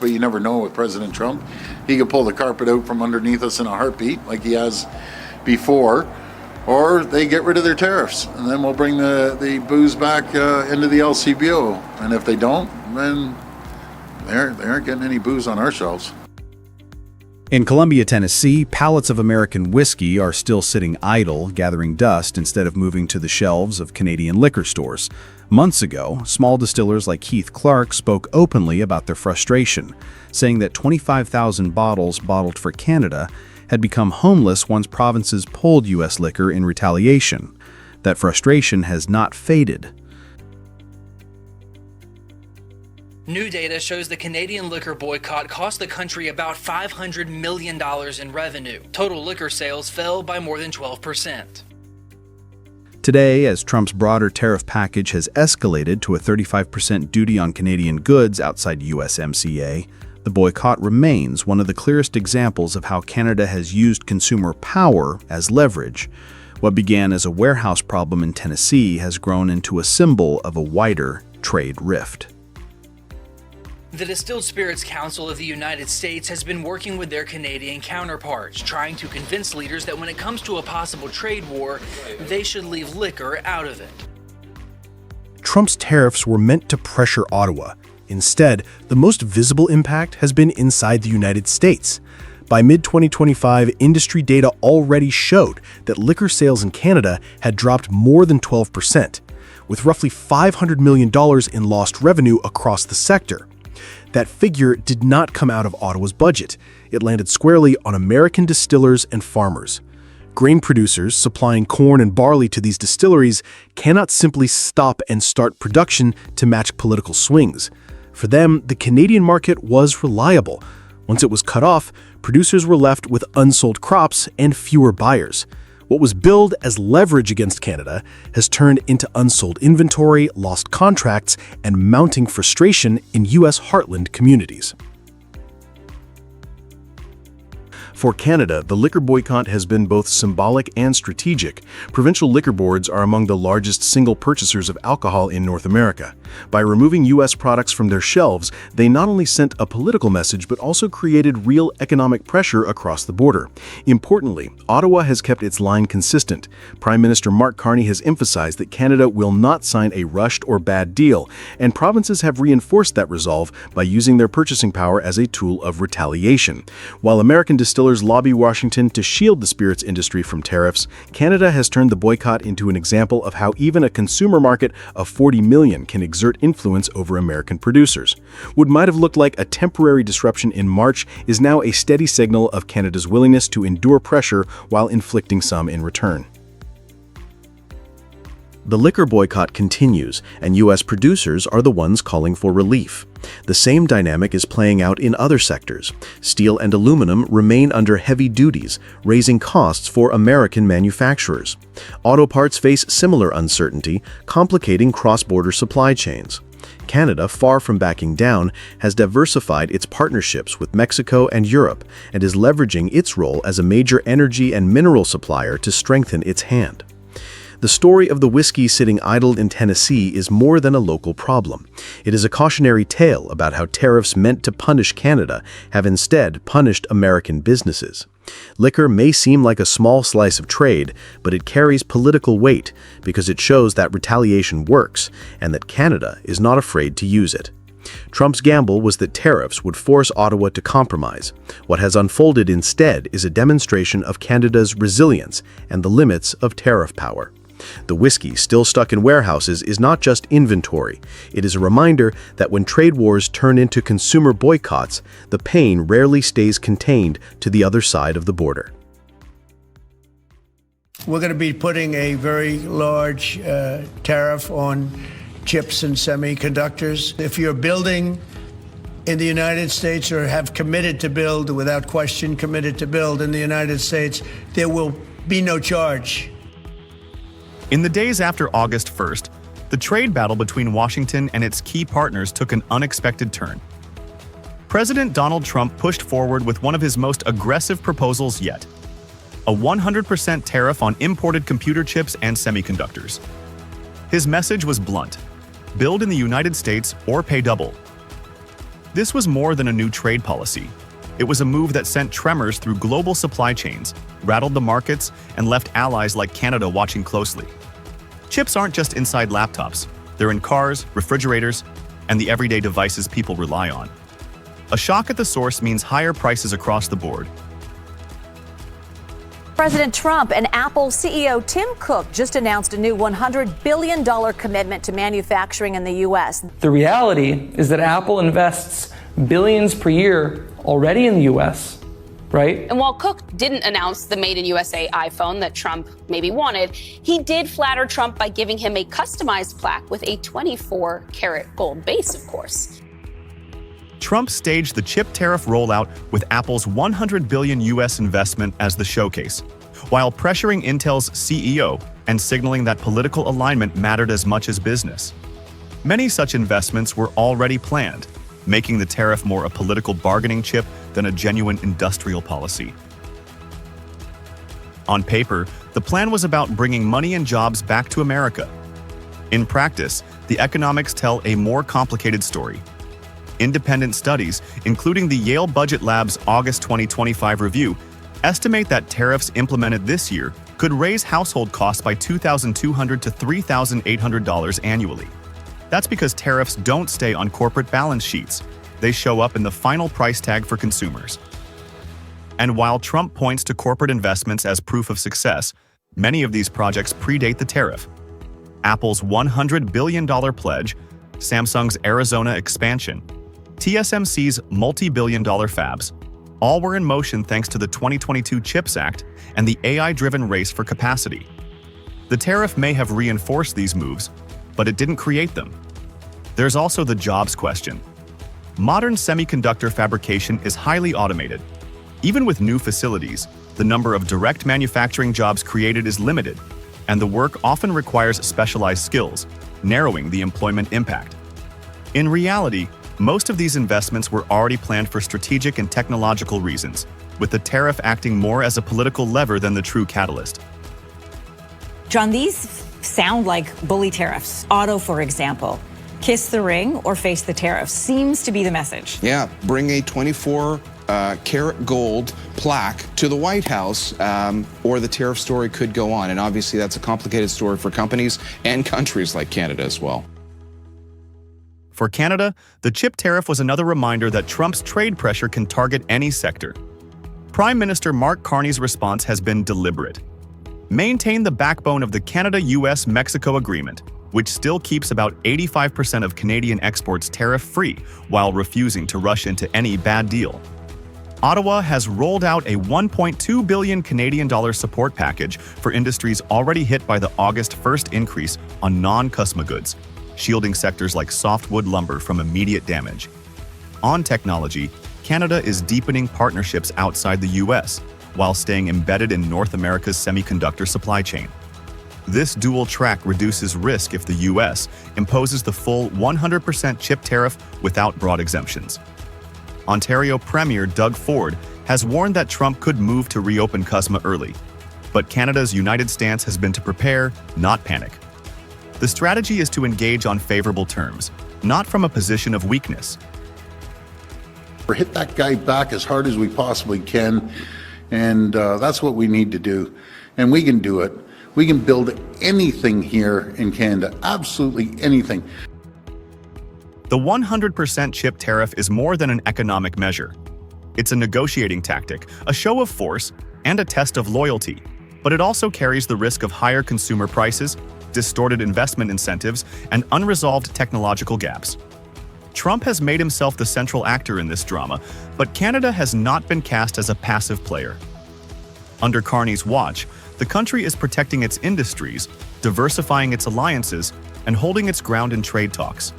But you never know with President Trump. He could pull the carpet out from underneath us in a heartbeat like he has before, or they get rid of their tariffs, and then we'll bring the booze back into the LCBO. And if they don't, then they aren't getting any booze on our shelves. In Columbia, Tennessee, pallets of American whiskey are still sitting idle, gathering dust instead of moving to the shelves of Canadian liquor stores. Months ago, small distillers like Keith Clark spoke openly about their frustration, saying that 25,000 bottles bottled for Canada had become homeless once provinces pulled U.S. liquor in retaliation. That frustration has not faded. New data shows the Canadian liquor boycott cost the country about $500 million in revenue. Total liquor sales fell by more than 12%. Today, as Trump's broader tariff package has escalated to a 35% duty on Canadian goods outside USMCA, the boycott remains one of the clearest examples of how Canada has used consumer power as leverage. What began as a warehouse problem in Tennessee has grown into a symbol of a wider trade rift. The Distilled Spirits Council of the United States has been working with their Canadian counterparts, trying to convince leaders that when it comes to a possible trade war, they should leave liquor out of it. Trump's tariffs were meant to pressure Ottawa. Instead, the most visible impact has been inside the United States. By mid-2025, industry data already showed that liquor sales in Canada had dropped more than 12%, with roughly $500 million in lost revenue across the sector. That figure did not come out of Ottawa's budget. It landed squarely on American distillers and farmers. Grain producers supplying corn and barley to these distilleries cannot simply stop and start production to match political swings. For them, the Canadian market was reliable. Once it was cut off, producers were left with unsold crops and fewer buyers. What was billed as leverage against Canada has turned into unsold inventory, lost contracts, and mounting frustration in U.S. heartland communities. For Canada, the liquor boycott has been both symbolic and strategic. Provincial liquor boards are among the largest single purchasers of alcohol in North America. By removing U.S. products from their shelves, they not only sent a political message but also created real economic pressure across the border. Importantly, Ottawa has kept its line consistent. Prime Minister Mark Carney has emphasized that Canada will not sign a rushed or bad deal, and provinces have reinforced that resolve by using their purchasing power as a tool of retaliation. While American distillers lobby Washington to shield the spirits industry from tariffs, Canada has turned the boycott into an example of how even a consumer market of 40 million can exert influence over American producers. What might have looked like a temporary disruption in March is now a steady signal of Canada's willingness to endure pressure while inflicting some in return. The liquor boycott continues, and U.S. producers are the ones calling for relief. The same dynamic is playing out in other sectors. Steel and aluminum remain under heavy duties, raising costs for American manufacturers. Auto parts face similar uncertainty, complicating cross-border supply chains. Canada, far from backing down, has diversified its partnerships with Mexico and Europe and is leveraging its role as a major energy and mineral supplier to strengthen its hand. The story of the whiskey sitting idle in Tennessee is more than a local problem. It is a cautionary tale about how tariffs meant to punish Canada have instead punished American businesses. Liquor may seem like a small slice of trade, but it carries political weight because it shows that retaliation works and that Canada is not afraid to use it. Trump's gamble was that tariffs would force Ottawa to compromise. What has unfolded instead is a demonstration of Canada's resilience and the limits of tariff power. The whiskey still stuck in warehouses is not just inventory. It is a reminder that when trade wars turn into consumer boycotts, the pain rarely stays contained to the other side of the border. We're going to be putting a very large tariff on chips and semiconductors. If you're building in the United States or have committed to build, without question committed to build in the United States, there will be no charge. In the days after August 1st, the trade battle between Washington and its key partners took an unexpected turn. President Donald Trump pushed forward with one of his most aggressive proposals yet: a 100% tariff on imported computer chips and semiconductors. His message was blunt: build in the United States or pay double. This was more than a new trade policy. It was a move that sent tremors through global supply chains, rattled the markets, and left allies like Canada watching closely. Chips aren't just inside laptops. They're in cars, refrigerators, and the everyday devices people rely on. A shock at the source means higher prices across the board. President Trump and Apple CEO Tim Cook just announced a new $100 billion commitment to manufacturing in the U.S. The reality is that Apple invests billions per year already in the U.S., right? And while Cook didn't announce the Made in USA iPhone that Trump maybe wanted, he did flatter Trump by giving him a customized plaque with a 24-karat gold base, of course. Trump staged the chip tariff rollout with Apple's $100 billion U.S. investment as the showcase, while pressuring Intel's CEO and signaling that political alignment mattered as much as business. Many such investments were already planned, making the tariff more a political bargaining chip than a genuine industrial policy. On paper, the plan was about bringing money and jobs back to America. In practice, the economics tell a more complicated story. Independent studies, including the Yale Budget Lab's August 2025 review, estimate that tariffs implemented this year could raise household costs by $2,200 to $3,800 annually. That's because tariffs don't stay on corporate balance sheets. They show up in the final price tag for consumers. And while Trump points to corporate investments as proof of success, many of these projects predate the tariff. Apple's $100 billion pledge, Samsung's Arizona expansion, TSMC's multi-billion-dollar fabs, all were in motion thanks to the 2022 CHIPS Act and the AI-driven race for capacity. The tariff may have reinforced these moves, but it didn't create them. There's also the jobs question. Modern semiconductor fabrication is highly automated. Even with new facilities, the number of direct manufacturing jobs created is limited, and the work often requires specialized skills, narrowing the employment impact. In reality, most of these investments were already planned for strategic and technological reasons, with the tariff acting more as a political lever than the true catalyst. John, these sound like bully tariffs. Auto, for example. Kiss the ring or face the tariff seems to be the message. Yeah, bring a 24-karat gold plaque to the White House, or the tariff story could go on. And obviously that's a complicated story for companies and countries like Canada as well. For Canada, the chip tariff was another reminder that Trump's trade pressure can target any sector. Prime Minister Mark Carney's response has been deliberate. Maintain the backbone of the Canada-US-Mexico agreement, which still keeps about 85% of Canadian exports tariff-free while refusing to rush into any bad deal. Ottawa has rolled out a $1.2 billion Canadian dollar support package for industries already hit by the August 1st increase on non-CUSMA goods, shielding sectors like softwood lumber from immediate damage. On technology, Canada is deepening partnerships outside the U.S. while staying embedded in North America's semiconductor supply chain. This dual track reduces risk if the U.S. imposes the full 100% chip tariff without broad exemptions. Ontario Premier Doug Ford has warned that Trump could move to reopen CUSMA early, but Canada's united stance has been to prepare, not panic. The strategy is to engage on favorable terms, not from a position of weakness. Or hit that guy back as hard as we possibly can, and that's what we need to do. And we can do it. We can build anything here in Canada, absolutely anything. The 100% chip tariff is more than an economic measure. It's a negotiating tactic, a show of force, and a test of loyalty. But it also carries the risk of higher consumer prices, distorted investment incentives, and unresolved technological gaps. Trump has made himself the central actor in this drama, but Canada has not been cast as a passive player. Under Carney's watch, the country is protecting its industries, diversifying its alliances, and holding its ground in trade talks.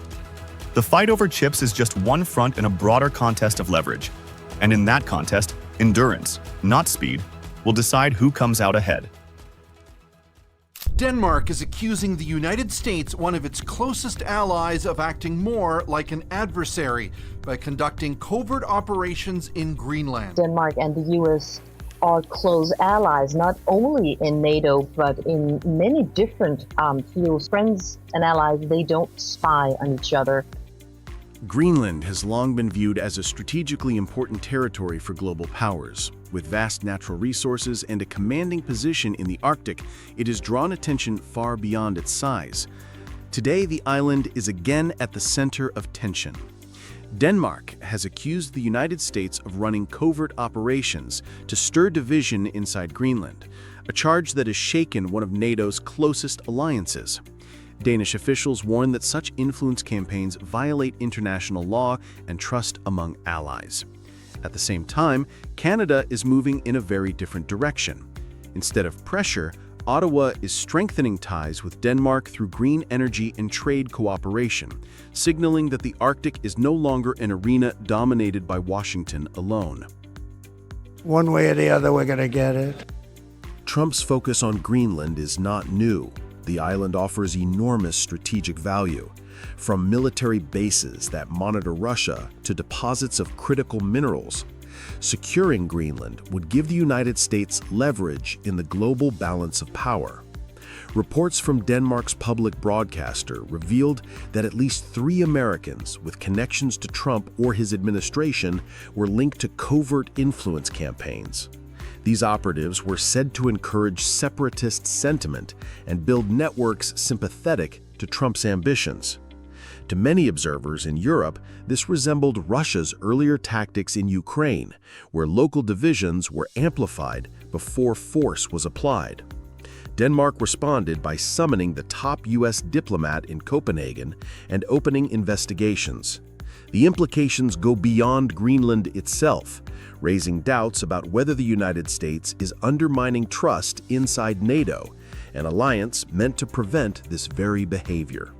The fight over chips is just one front in a broader contest of leverage. And in that contest, endurance, not speed, will decide who comes out ahead. Denmark is accusing the United States, one of its closest allies, of acting more like an adversary by conducting covert operations in Greenland. Denmark and the U.S. are close allies, not only in NATO, but in many different fields. Friends and allies, they don't spy on each other. Greenland has long been viewed as a strategically important territory for global powers. With vast natural resources and a commanding position in the Arctic, it has drawn attention far beyond its size. Today, the island is again at the center of tension. Denmark has accused the United States of running covert operations to stir division inside Greenland, a charge that has shaken one of NATO's closest alliances. Danish officials warn that such influence campaigns violate international law and trust among allies. At the same time, Canada is moving in a very different direction. Instead of pressure, Ottawa is strengthening ties with Denmark through green energy and trade cooperation, signaling that the Arctic is no longer an arena dominated by Washington alone. One way or the other, we're going to get it. Trump's focus on Greenland is not new. The island offers enormous strategic value. From military bases that monitor Russia to deposits of critical minerals, securing Greenland would give the United States leverage in the global balance of power. Reports from Denmark's public broadcaster revealed that at least 3 Americans with connections to Trump or his administration were linked to covert influence campaigns. These operatives were said to encourage separatist sentiment and build networks sympathetic to Trump's ambitions. To many observers in Europe, this resembled Russia's earlier tactics in Ukraine, where local divisions were amplified before force was applied. Denmark responded by summoning the top U.S. diplomat in Copenhagen and opening investigations. The implications go beyond Greenland itself, raising doubts about whether the United States is undermining trust inside NATO, an alliance meant to prevent this very behavior.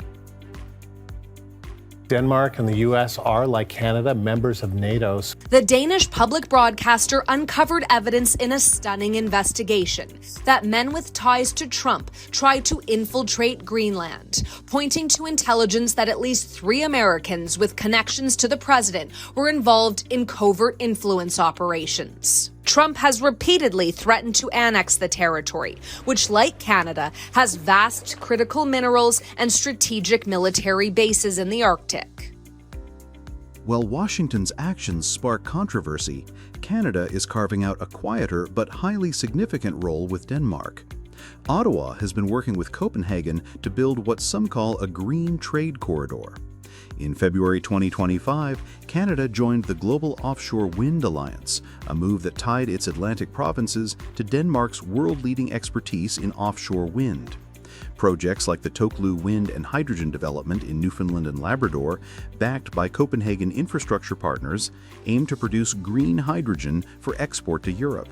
Denmark and the U.S. are, like Canada, members of NATO. The Danish public broadcaster uncovered evidence in a stunning investigation that men with ties to Trump tried to infiltrate Greenland, pointing to intelligence that at least 3 Americans with connections to the president were involved in covert influence operations. Trump has repeatedly threatened to annex the territory, which, like Canada, has vast critical minerals and strategic military bases in the Arctic. While Washington's actions spark controversy, Canada is carving out a quieter but highly significant role with Denmark. Ottawa has been working with Copenhagen to build what some call a green trade corridor. In February 2025, Canada joined the Global Offshore Wind Alliance, a move that tied its Atlantic provinces to Denmark's world-leading expertise in offshore wind. Projects like the Toklu Wind and Hydrogen Development in Newfoundland and Labrador, backed by Copenhagen infrastructure partners, aim to produce green hydrogen for export to Europe.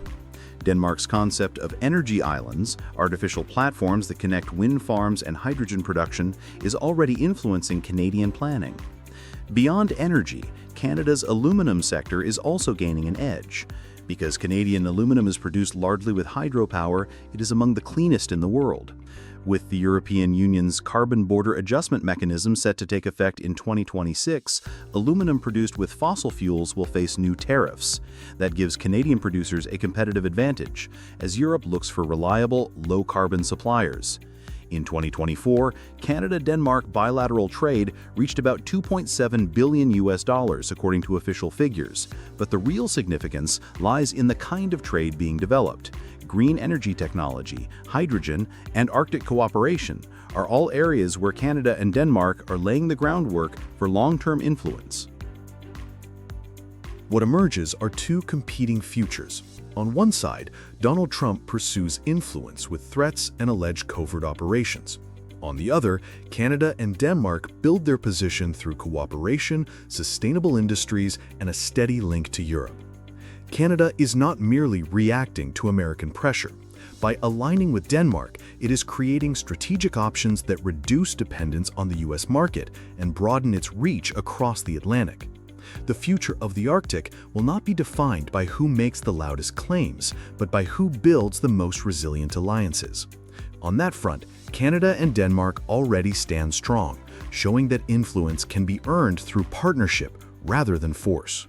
Denmark's concept of energy islands, artificial platforms that connect wind farms and hydrogen production, is already influencing Canadian planning. Beyond energy, Canada's aluminum sector is also gaining an edge. Because Canadian aluminum is produced largely with hydropower, it is among the cleanest in the world. With the European Union's Carbon Border Adjustment Mechanism set to take effect in 2026, aluminum produced with fossil fuels will face new tariffs. That gives Canadian producers a competitive advantage, as Europe looks for reliable, low-carbon suppliers. In 2024, Canada-Denmark bilateral trade reached about $2.7 billion according to official figures, but the real significance lies in the kind of trade being developed. Green energy technology, hydrogen, and Arctic cooperation are all areas where Canada and Denmark are laying the groundwork for long-term influence. What emerges are 2 competing futures. On one side, Donald Trump pursues influence with threats and alleged covert operations. On the other, Canada and Denmark build their position through cooperation, sustainable industries, and a steady link to Europe. Canada is not merely reacting to American pressure. By aligning with Denmark, it is creating strategic options that reduce dependence on the U.S. market and broaden its reach across the Atlantic. The future of the Arctic will not be defined by who makes the loudest claims, but by who builds the most resilient alliances. On that front, Canada and Denmark already stand strong, showing that influence can be earned through partnership rather than force.